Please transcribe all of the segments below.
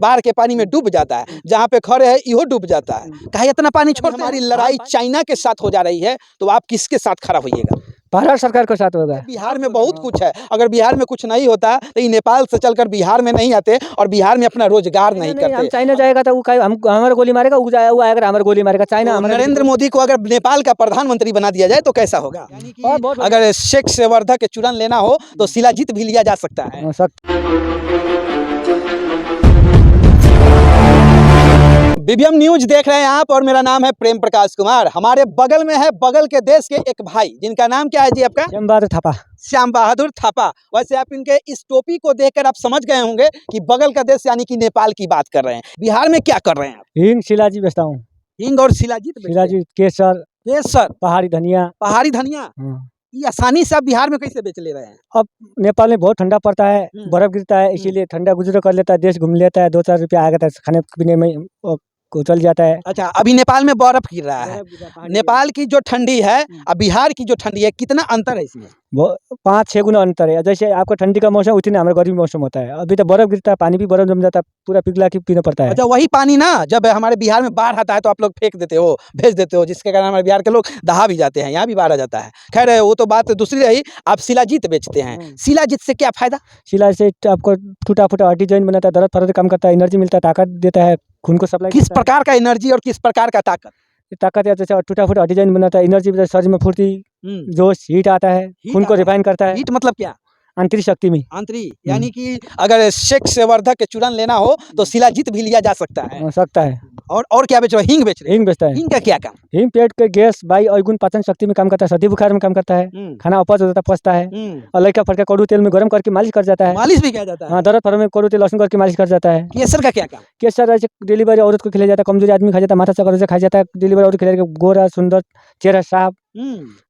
बाढ़ के पानी में डूब जाता है, जहाँ पे खड़े है इहो डूब जाता है। कहे इतना पानी छोड़, हमारी लड़ाई चाइना के साथ हो जा रही है, तो आप किसके साथ खड़ा होइएगा? भारत सरकार के साथ होगा। बिहार में बहुत कुछ है, अगर बिहार में कुछ नहीं होता तो ये नेपाल से चलकर बिहार में नहीं आते और बिहार में अपना रोजगार नहीं करते। हम चाइना जाएगा तो हम हमारा गोली मारेगा, वो आएगा हमारा गोली मारेगा। चाइना तो नरेंद्र मोदी को अगर नेपाल का प्रधानमंत्री बना दिया जाए तो कैसा होगा? अगर शेख सेवर्धा के चूरन लेना हो तो शिलाजीत भी लिया जा सकता है। बीबीएम न्यूज देख रहे हैं आप और मेरा नाम है प्रेम प्रकाश कुमार। हमारे बगल में है बगल के देश के एक भाई, जिनका नाम क्या है जी आपका? श्याम बहादुर थापा। श्याम बहादुर थापा। वैसे आप इनके इस टोपी को देखकर आप समझ गए होंगे कि बगल का देश यानी कि नेपाल की बात कर रहे हैं। बिहार में क्या कर रहे हैं आप? हींग शिलाजीत बेचता हूँ। हींग और शिलाजीत, केसर, पहाड़ी धनिया। ये आसानी से आप बिहार में कैसे बेच ले रहे हैं? अब नेपाल में बहुत ठंडा पड़ता है, बर्फ गिरता है, इसीलिए ठंडा गुजर कर लेता है, देश घूम लेता है, 2-4 रुपया आ जाता है, खाने पीने में को चल जाता है। अच्छा, अभी नेपाल में बर्फ गिर रहा है। नेपाल की जो ठंडी है और बिहार की जो ठंडी है, कितना अंतर है इसमें? वो 5-6 गुना अंतर है। जैसे आपका ठंडी का मौसम उतने हमारा गर्मी मौसम होता है। अभी तो बर्फ गिरता है, पानी भी बर्फ जम जाता है, पूरा पिघला के पीना पड़ता है। अच्छा, वही पानी ना जब हमारे बिहार में बाढ़ आता है तो आप लोग फेंक देते हो, भेज देते हो, जिसके कारण हमारे बिहार के लोग दहा भी जाते हैं, यहाँ भी बाढ़ आ जाता है। खैर वो तो बात दूसरी रही। आप शिलाजीत बेचते हैं, शिलाजीत से क्या फायदा? शिलाजीत से आपको टूटा फूटा हड्डी जॉइंट बनाता है, दर्द फर्द कम करता है, एनर्जी मिलता है, ताकत देता है, खून को सप्लाई। किस प्रकार का एनर्जी और किस प्रकार का ताकत? है जैसे टूटा फूटा हड्डी जॉइंट बनाता है, एनर्जी, शरीर में फुर्ती, जोश, हीट आता है, खून को रिफाइन करता है। हीट मतलब क्या? आंतरिक शक्ति में। यानी कि अगर शेख सेवर्धा के चूरन लेना हो तो शिलाजीत भी लिया जा सकता है। और क्या बेच रहे हो? हींग बेच रहे हैं। हींग बेचता है। हींग का क्या काम? हींग पेट के गैस, वायु, अवगुण, पाचन शक्ति में काम करता है, सर्दी बुखार में काम करता है, खाना उपज हो जाता है, पचता है, और लड़का फड़का कड़ू तेल में गर्म करके मालिश कर जाता है। मालिश भी किया जाता है? हाँ, दर्द फर में कड़ू तेल लहसुन करके मालिश कर जाता है। केसर का क्या काम? केसर ऐसे डिलीवरी औरत को खिलाया जाता है, कमजोरी आदमी खा जाता है, माथा चक्कर से खा जाता है, डिलीवरी औरत खिला के गोरा सुंदर चेहरा साफ,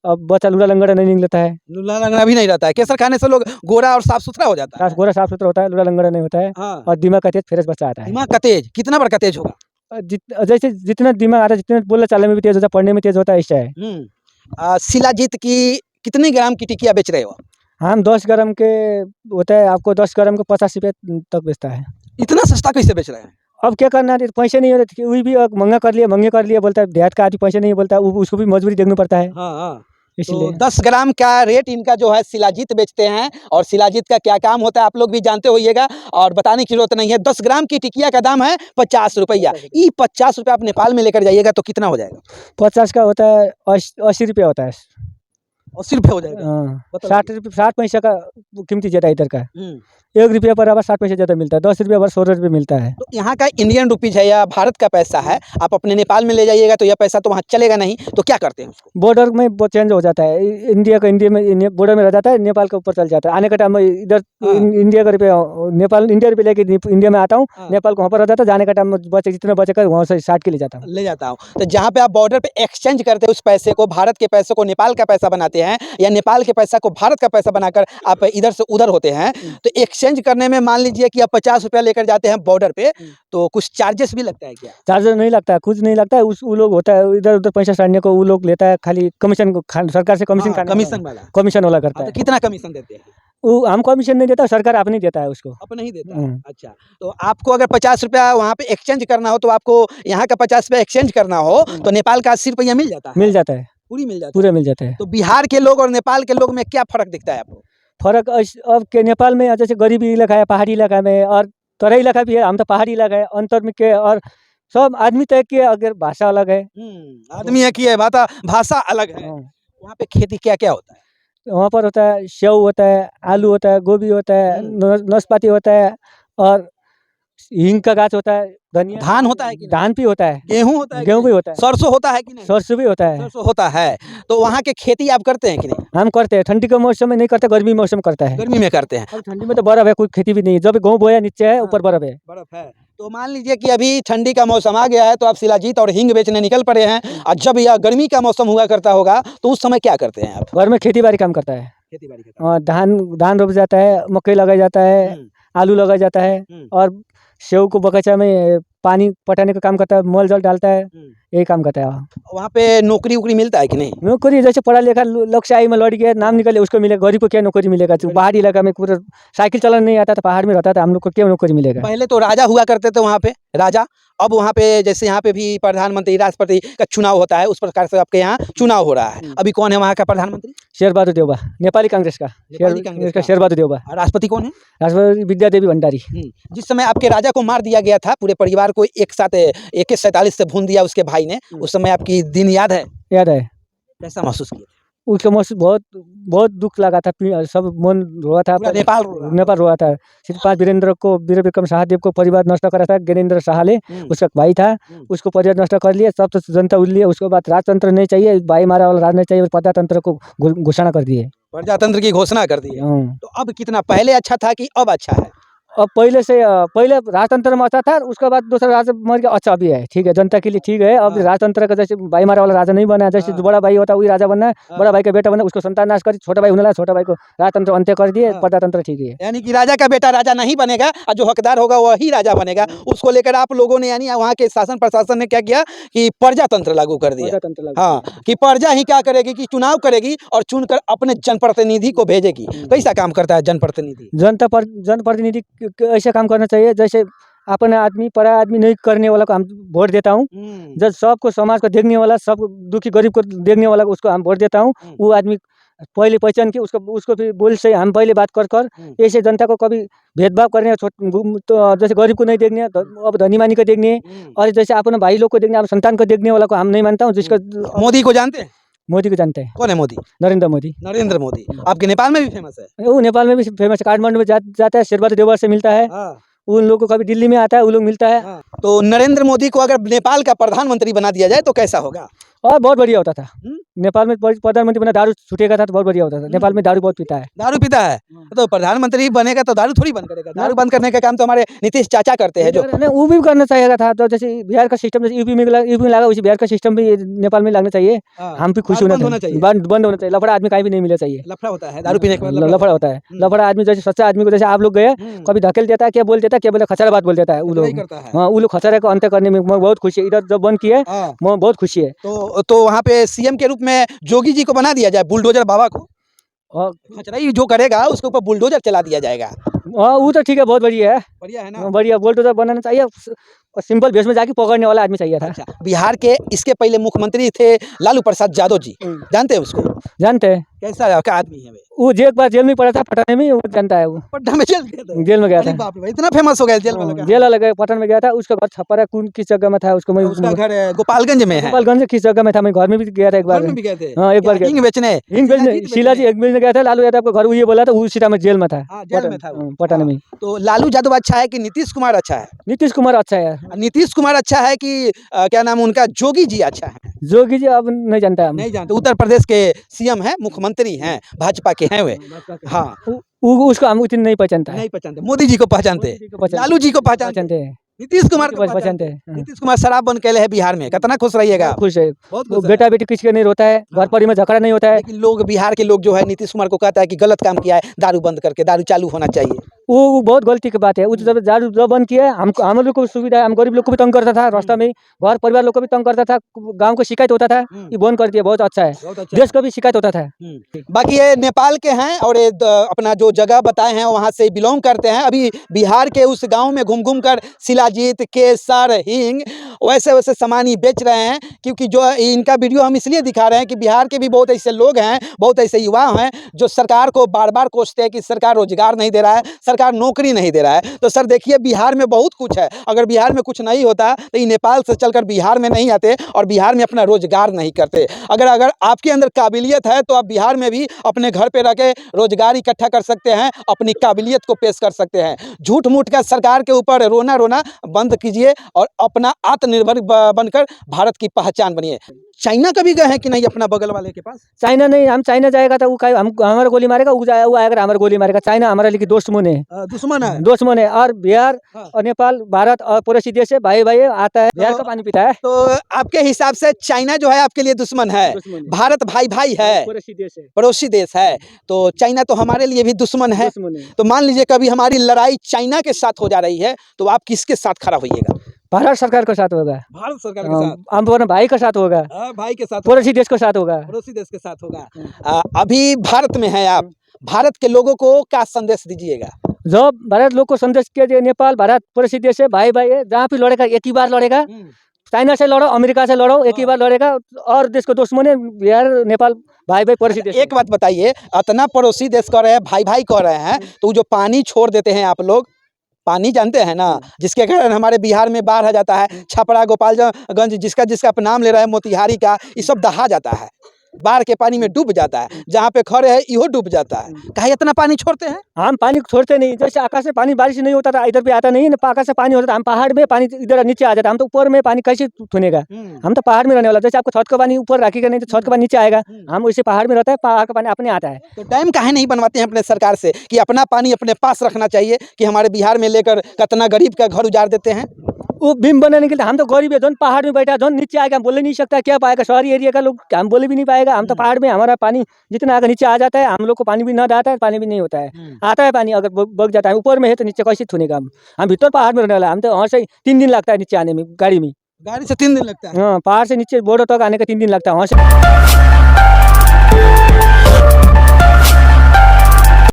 अब बच्चा लूला लंगड़ा नहीं निकलता है। लूला लंगड़ा भी नहीं रहता है। केसर खाने से लोग गोरा और साफ सुथरा हो जाता है। गोरा साफ सुथरा होता है, लूला लंगड़ा नहीं होता है। और दिमाग का तेज फ्रेश बच्चा आता है। दिमाग का तेज कितना बड़ा तेज होगा? जैसे जितना दिमाग आता है, जितना बोलने चालने में भी तेज होता है, पढ़ने में तेज होता है, ऐसा है। शिलाजीत की कितने ग्राम की टिकिया बेच रहे हो? हम 10 ग्राम के होता है, आपको 10 ग्राम को 50 रुपये तक बेचता है। इतना सस्ता कैसे बेच रहे हैं? अब क्या करना है, पैसे नहीं होते, वही भी महंगे कर लिया बोलता है, देहात का आदमी पैसे नहीं बोलता है, उसको भी मजबूरी देखना पड़ता है। इसलिए 10 ग्राम का रेट इनका जो है शिलाजीत बेचते हैं। और शिलाजीत का क्या काम होता है आप लोग भी जानते होइएगा और बताने की जरूरत नहीं है। 10 ग्राम की टिकिया का दाम है 50 रुपया। ये 50 रुपया आप नेपाल में लेकर जाइएगा तो कितना हो जाएगा? 50 का होता है 80 रुपया होता है। 80 रुपये हो जाएगा। 60 पैसे का कीमती ज्यादा इधर का। 1 रुपया पर अब 60 पैसे ज्यादा मिलता है, 10 रुपया पर 16 रुपये मिलता है। तो यहाँ का इंडियन रुपीज है या भारत का पैसा है, आप अपने नेपाल में ले जाइएगा तो यह पैसा तो वहाँ चलेगा नहीं, तो क्या करते हैं? बॉर्डर में वो चेंज हो जाता है, इंडिया में बॉर्डर में रह जाता है, नेपाल के ऊपर चल जाता है। आने का टाइम में इधर इंडिया का रुपया, नेपाल इंडिया रुपये लेके इंडिया में आता हूँ, नेपाल को वहाँ पर रह जाता है, जाने का टाइम बचे जितना बचेगा वहाँ से 60 के ले जाता हूँ। तो जहाँ पे आप बॉर्डर पे एक्सचेंज करते हैं उस पैसे को, भारत के पैसे को नेपाल का पैसा बनाते हैं या नेपाल के पैसा को भारत का पैसा बनाकर आप इधर से उधर होते हैं, तो एक्सचेंज करने में मान लीजिए कि आप 50 रुपया लेकर जाते हैं बॉर्डर पे, तो कुछ चार्जेस भी लगता है क्या? चार्जेस नहीं लगता है, कुछ नहीं लगता है। वो लोग होता है इधर उधर पैसा साड़ने को, वो लोग लेता है, खाली कमीशन सरकार से कमीशन वाला करता है। कितना कमीशन देते हैं? वो हम कमीशन नहीं देता, सरकार आप नहीं देता है उसको, अपने ही देता है। अच्छा, तो आपको अगर 50 रुपया वहाँ पे एक्सचेंज करना हो, तो आपको यहाँ का 50 रुपया एक्सचेंज करना हो तो नेपाल का 80 रुपया मिल जाता है? मिल जाता है, पूरा मिल जाता है। तो बिहार के लोग और नेपाल के लोग में क्या फर्क दिखता है आपको? फर्क अब के नेपाल में जैसे गरीबी इलाका है, पहाड़ी इलाका में, और तराई इलाका भी है, हम तो पहाड़ी इलाका है, अंतर में के, और सब आदमी तय के अगर भाषा अलग है, आदमी है कि भाषा अलग है। वहाँ पे खेती क्या क्या होता है? वहाँ पर होता है सेव होता है, आलू होता है, गोभी होता है, नाशपाती होता है, और हींग का गाछ होता है, धनिया, धान होता है कि धान भी होता है, गेहूं होता है, गेहूं भी होता है, सरसों होता है कि नहीं? सरसों भी होता है, सरसों होता है। तो वहाँ के खेती आप करते हैं कि नहीं? हम करते हैं, ठंडी के मौसम में नहीं करते, गर्मी मौसम करता है। गर्मी में करते हैं। अब ठंडी में तो बर्फ है, कोई खेती भी नहीं है, जब गेहूं बोया नीचे है, ऊपर बर्फ है। तो मान लीजिए कि अभी ठंडी का मौसम आ गया है तो आप शिलाजीत और हींग बेचने निकल पड़े हैं, और जब यह गर्मी का मौसम हुआ करता होगा तो उस समय क्या करते हैं आप? घर में खेती बाड़ी काम करता है, धान रोप जाता है, मकई लगाया जाता है, आलू लगाया जाता है, और सेव को बगीचा में पानी पटाने का काम करता है, मल जल डालता है, यही काम करता है। वहाँ पे नौकरी वोकरी मिलता है कि नहीं? नौकरी जैसे पढ़ा लिखा लोग से आई में लड़ गया, नाम निकले, उसको मिलेगा। गरीब को क्या नौकरी मिलेगा? जो पहाड़ी इलाका में पूरा साइकिल चलाना नहीं आता था, पहाड़ में रहता था, हम लोग को क्या नौकरी मिलेगा? पहले तो राजा हुआ करते थे वहाँ पे, राजा। अब वहाँ पे जैसे यहाँ पे भी प्रधानमंत्री राष्ट्रपति का चुनाव होता है, उस प्रकार से आपके यहाँ चुनाव हो रहा है। अभी कौन है वहाँ का प्रधानमंत्री? शेरबहादुर देउबा, नेपाली कांग्रेस का। नेपाली कांग्रेस का। शेरबहादुर देउबा। और राष्ट्रपति कौन है? राष्ट्रपति विद्या देवी भंडारी। जिस समय आपके राजा को मार दिया गया था, पूरे परिवार को एक साथ AK-47 से भून दिया उसके भाई ने, उस समय आपकी दिन याद है? याद है। कैसा महसूस किया? उसको महसूस बहुत बहुत दुख लगा था, सब मन रोआ था, पूरा नेपाल रो रहा। नेपाल रोआ था। सिर्फ 5 वीरेंद्र को, वीर विक्रम शाहदेव को परिवार नष्ट करा था, ज्ञानेंद्र शाहले, उसका भाई था, उसको परिवार नष्ट कर लिया, सब तो जनता उड़ लिया। उसके बाद राजतंत्र नहीं चाहिए, भाई मारा वाला राज नहीं चाहिए, प्रजातंत्र को घोषणा कर दिए, प्रजातंत्र की घोषणा कर दी है। तो अब कितना पहले अच्छा था कि अब अच्छा है? अब पहले से पहले राजतंत्र में अच्छा था, उसके बाद दूसरा राजा मर गया, अच्छा भी है, ठीक है, जनता के लिए ठीक है। अब राजतंत्र का जैसे भाई मारा वाला राजा नहीं बना है, जैसे जो बड़ा भाई होता है वही राजा बनना है, बड़ा भाई का बेटा बनना, उसको संतान नाश कर, छोटा भाई होने लगा, छोटा भाई को राजतंत्र अंत्य कर दिए, प्रजातंत्र ठीक है। यानी कि राजा का बेटा राजा नहीं बनेगा और जो हकदार होगा वही राजा बनेगा। उसको लेकर आप लोगों ने, यानी वहाँ के शासन प्रशासन ने क्या किया कि प्रजातंत्र लागू कर दिया। हाँ, कि प्रजा ही क्या करेगी कि चुनाव करेगी और चुनकर अपने जनप्रतिनिधि को भेजेगी। कैसा काम करता है जनप्रतिनिधि? जनप्रतिनिधि ऐसा काम करना चाहिए जैसे अपना आदमी परा आदमी नहीं करने वाला को हम वोट देता हूँ। जब सबको समाज को देखने वाला, सब दुखी गरीब को देखने वाला उसको हम वोट देता हूँ। वो आदमी पहले पहचान के उसको भी बोल से हम पहले बात कर ऐसे जनता को कभी भेदभाव करने, तो जैसे गरीब को नहीं देखने, अब धनी मानी को देखने, और जैसे अपने भाई लोग को देखने, अपने संतान को देखने वाला को हम नहीं मानता हूँ। जिसका मोदी को जानते हैं? मोदी को जानते हैं। कौन है मोदी? नरेंद्र मोदी। नरेंद्र मोदी आपके नेपाल में भी फेमस है? वो नेपाल में भी फेमस है, काठमांडू में जाता है, शेरबहादुर देउबा से मिलता है। उन लोगों को कभी दिल्ली में आता है, वो लोग मिलता है। तो नरेंद्र मोदी को अगर नेपाल का प्रधानमंत्री बना दिया जाए तो कैसा होगा? और बहुत बढ़िया होता था। नेपाल में प्रधानमंत्री बना, दारू छूटेगा था तो बहुत बढ़िया होता था। नेपाल में दारू बहुत पीता है। दारू पीता है तो प्रधानमंत्री बनेगा तो दारू थोड़ी बंद करेगा। दारू बंद करने का काम तो हमारे नीतीश चाचा करते हैं। जो वो भी करना चाहिए था, तो जैसे बिहार का सिस्टम जैसे यूपी में लगा, उसी बिहार का सिस्टम भी नेपाल में लगना चाहिए। हम भी खुश होना चाहिए, बंद होना चाहिए। लफड़ा आदमी कहीं भी नहीं मिलना चाहिए। लफड़ा होता है दारू पीने के बाद, लफड़ा होता है। लफड़ा आदमी जैसे सच्चा आदमी को, जैसे आप लोग गए, कभी धकेल देता है, क्या बोल देता है, क्या बोले खचरा बात बोल देता है। वो लोग, हाँ, वो लोग खचरा को अंत करने में बहुत खुशी है। इधर जब बंद किया है बहुत खुशी है। तो वहाँ पे CM के रूप में जोगी जी को बना दिया जाए, बुलडोजर बाबा को, और खचराई जो करेगा उसके ऊपर बुलडोजर चला दिया जाएगा। वो तो ठीक है, बहुत बढ़िया है। बढ़िया है ना? बढ़िया, बुलडोजर बनाना चाहिए और सिंपल भेष में जाके पकड़ने वाला आदमी चाहिए था। अच्छा, बिहार के इसके पहले मुख्यमंत्री थे लालू प्रसाद यादव जी, जानते हैं उसको? जानते हैं। कैसा क्या आदमी है? वो एक बार जेल में पड़ा था, पटना में, वो जानता है। वो पटना में जेल गया था? जेल में गया था। बाप रे, इतना फेमस हो गया जेल वाला? जेल लगा, पटना में गया था। उसका घर छप्पर है, कौन किस जगह में था उसको मैं, उसका घर गोपालगंज में है। गोपालगंज किस जगह में था, मैं घर में भी गया था एक बार। हाँ, एक बार हिंग बेचने शीला जी एक बेचने गया था। लालू यादव का घर ये बोला था, वो सीधा में जेल में था, पटना में। तो लालू यादव अच्छा है कि नीतीश कुमार अच्छा है? नीतीश कुमार अच्छा है। नीतीश कुमार अच्छा है कि क्या नाम उनका, जोगी जी अच्छा है? जोगी जी अब नहीं जानता है, नहीं जानते। उत्तर प्रदेश के CM हैं, मुख्यमंत्री हैं, भाजपा के हैं वे। हाँ, उसको हम उतने नहीं पहचानता है। नहीं पहचानते। मोदी जी को पहचानते, लालू जी को पहचानते हैं, नीतीश कुमार को पहचानते हैं। नीतीश कुमार शराब बंद कैले है बिहार में, कितना खुश रहिएगा? खुश है, बहुत बेटा बेटी किसी का नहीं रोता है, घर परिवार में झगड़ा नहीं होता है। लेकिन लोग, बिहार के लोग जो है नीतीश कुमार को कहता है कि गलत काम किया है, दारू बंद करके, दारू चालू होना चाहिए। वो बहुत गलती की बात है। जब दारू जब बंद किया, हम लोग को सुविधा है, हम गरीब लोग को भी तंग करता था, रास्ता में घर परिवार लोग को भी तंग करता था, गांव को शिकायत होता था, ये बंद कर दिया, बहुत अच्छा है। देश को भी शिकायत होता था। बाकी ये नेपाल के हैं और ये अपना जो जगह बताए हैं वहाँ से बिलोंग करते हैं। अभी बिहार के उस गाँव में घूम घूम कर शिलाजीत, केसर, हींग वैसे वैसे सामान ही बेच रहे हैं। क्योंकि जो इनका वीडियो हम इसलिए दिखा रहे हैं कि बिहार के भी बहुत ऐसे लोग हैं, बहुत ऐसे युवा हैं जो सरकार को बार बार कोसते हैं कि सरकार रोजगार नहीं दे रहा है, सरकार नौकरी नहीं दे रहा है। तो सर देखिए, बिहार में बहुत कुछ है। अगर बिहार में कुछ नहीं होता तो ये नेपाल से चलकर बिहार में नहीं आते और बिहार में अपना रोजगार नहीं करते। अगर आपके अंदर काबिलियत है तो आप बिहार में भी अपने घर पे रह के रोजगार इकट्ठा कर सकते हैं, अपनी काबिलियत को पेश कर सकते हैं। झूठ मूठ का सरकार के ऊपर रोना बंद कीजिए और अपना आत्मनिर्भर बनकर भारत की पहचान बनिए। चाइना कभी गए हैं कि नहीं अपना बगल वाले के पास? चाइना नहीं, हम चाइना जाएगा तो हम हमारा गोली मारेगा, वो आएगा हमारा गोली मारेगा। चाइना हमारा लेकिन दुश्मन है, दुश्मन है। और बिहार और नेपाल, भारत और पड़ोसी देश से भाई भाई आता है, बिहार का पानी पीता है। तो आपके हिसाब से चाइना जो है आपके लिए दुश्मन है, भारत भाई भाई है, पड़ोसी देश है। तो चाइना तो हमारे लिए भी दुश्मन है। तो मान लीजिए कभी हमारी लड़ाई चाइना के साथ हो जा रही है तो आप किसके साथ खड़ा होइएगा? भारत सरकार के साथ होगा, भारत सरकार के साथ, हम अपने भाई के साथ होगा, भाई के साथ, पड़ोसी देश के साथ होगा। पड़ोसी देश के साथ होगा। अभी भारत में हैं आप, भारत के लोगों को क्या संदेश दीजिएगा? जो भारत लोग को संदेश के दिए, नेपाल भारत पड़ोसी देश है, भाई भाई है, जहाँ भी लड़ेगा एक ही बार लड़ेगा। चाइना से लड़ो, अमेरिका से लड़ो, एक ही बार लड़ेगा। और देश को दुश्मन है बिहार नेपाल, भाई भाई पड़ोसी देश। एक बात बताइए, इतना पड़ोसी देश कह रहे हैं, भाई भाई कह रहे हैं, तो जो पानी छोड़ देते हैं आप लोग, पानी जानते हैं ना, जिसके कारण हमारे बिहार में बाढ़ आ जाता है, छपरा गोपालगंज जिसका जिसका आप नाम ले रहे हैं, मोतिहारी का, ये सब दहा जाता है, बाढ़ के पानी में डूब जाता है, जहाँ पे खड़े है इहो डूब जाता है। काहे इतना पानी छोड़ते हैं? हम पानी छोड़ते नहीं, जैसे आकाश से पानी बारिश नहीं होता था, इधर पे आता नहीं, आकाश से पानी होता था, हम पहाड़ में पानी इधर नीचे आ जाता, हम तो ऊपर में पानी कैसे थुनेगा? हम तो पहाड़ में रहने वाला, जैसे आपको छत का पानी ऊपर रखेगा नहीं तो छत का पानी नीचे आएगा, हम वैसे पहाड़ में रहता है, पहाड़ का पानी अपने आता है। तो डैम काहे नहीं बनवाते हैं अपने सरकार से कि अपना पानी अपने पास रखना चाहिए, कि हमारे बिहार में लेकर कितना गरीब का घर उजाड़ देते हैं? वो बीम बनाने के लिए हम तो गरीब है, जोन पहाड़ में बैठा, जोन नीचे आएगा हम बोले नहीं सकता, क्या पाएगा? शहरी एरिया का लोग हम बोले भी नहीं पाएगा। हम तो पहाड़ में, हमारा पानी जितना आगे नीचे आ जाता है, हम लोग को पानी भी ना आता है, पानी भी नहीं होता है, आता है पानी, अगर बग जाता है ऊपर में है तो नीचे कैसे थुनेगा? हम भीतर पहाड़ में रहने वाला, हम तो वहाँ से 3 दिन लगता है नीचे आने में, गाड़ी में। गाड़ी से 3 दिन लगता है। हाँ, पहाड़ से नीचे बॉर्डर तक आने का 3 दिन लगता है वहाँ से।